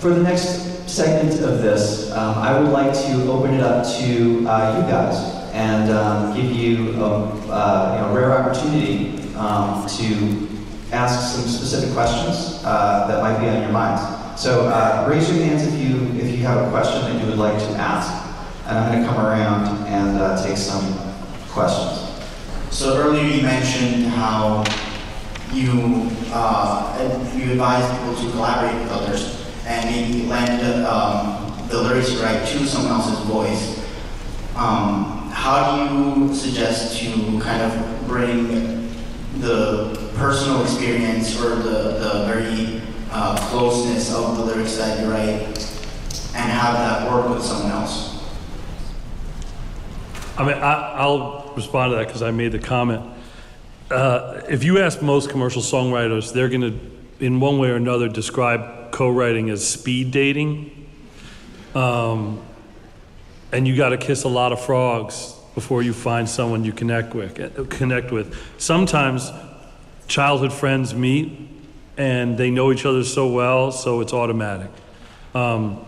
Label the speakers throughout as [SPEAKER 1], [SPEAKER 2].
[SPEAKER 1] For the next segment of this, I would like to open it up to you guys and give you a rare opportunity to ask some specific questions that might be on your minds. So raise your hands if you have a question that you would like to ask, and I'm going to come around and take some questions.
[SPEAKER 2] So earlier you mentioned how you advise people to collaborate with others and maybe lend the lyrics you write to someone else's voice. How do you suggest to kind of bring the personal experience or the very closeness of the lyrics that you write and have that work with someone else?
[SPEAKER 3] I mean, I'll respond to that because I made the comment. If you ask most commercial songwriters, they're going to, in one way or another, describe co-writing as speed dating. And you got to kiss a lot of frogs before you find someone you connect with. Sometimes childhood friends meet and they know each other so well, so it's automatic. Paul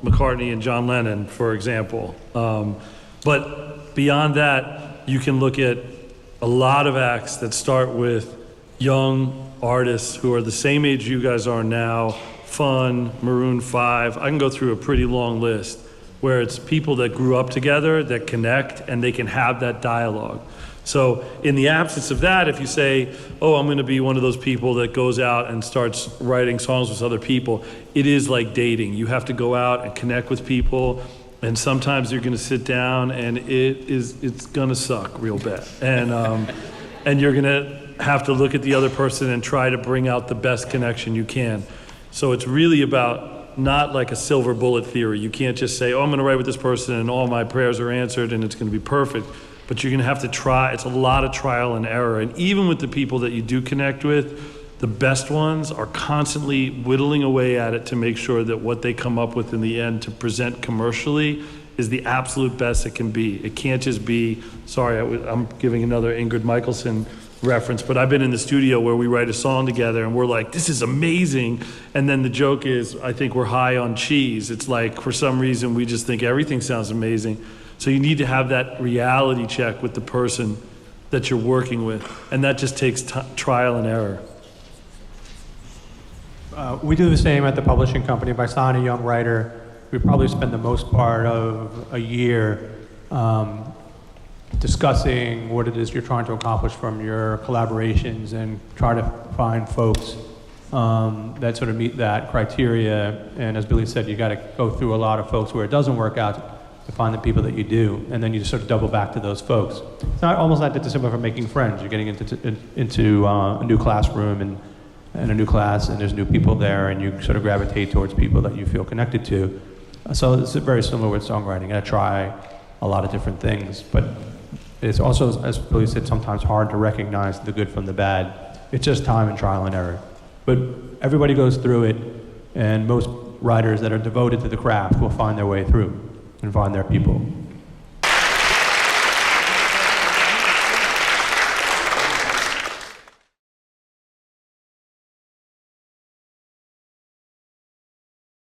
[SPEAKER 3] McCartney and John Lennon, for example. But beyond that, you can look at a lot of acts that start with young artists who are the same age you guys are now, Fun, Maroon 5. I can go through a pretty long list where it's people that grew up together, that connect, and they can have that dialogue. So in the absence of that, if you say, oh, I'm gonna be one of those people that goes out and starts writing songs with other people, it is like dating. You have to go out and connect with people, and sometimes you're gonna sit down and it's gonna suck real bad. And you're gonna have to look at the other person and try to bring out the best connection you can. So it's really about not like a silver bullet theory. You can't just say, oh, I'm gonna write with this person and all my prayers are answered and it's gonna be perfect. But you're gonna have to try. It's a lot of trial and error. And even with the people that you do connect with, the best ones are constantly whittling away at it to make sure that what they come up with in the end to present commercially is the absolute best it can be. It can't just be, sorry, I'm giving another Ingrid Michaelson reference, but I've been in the studio where we write a song together and we're like, this is amazing. And then the joke is, I think we're high on cheese. It's like, for some reason, we just think everything sounds amazing. So you need to have that reality check with the person that you're working with. And that just takes trial and error.
[SPEAKER 4] We do the same at the publishing company. By signing a young writer, we probably spend the most part of a year discussing what it is you're trying to accomplish from your collaborations and try to find folks that sort of meet that criteria. And as Billy said, you got to go through a lot of folks where it doesn't work out to find the people that you do, and then you just sort of double back to those folks. It's not almost not that dissimilar from making friends. You're getting into a new classroom and a new class, and there's new people there, and you sort of gravitate towards people that you feel connected to. So it's very similar with songwriting. I try a lot of different things, but it's also, as Billy said, sometimes hard to recognize the good from the bad. It's just time and trial and error. But everybody goes through it, and most writers that are devoted to the craft will find their way through and find their people.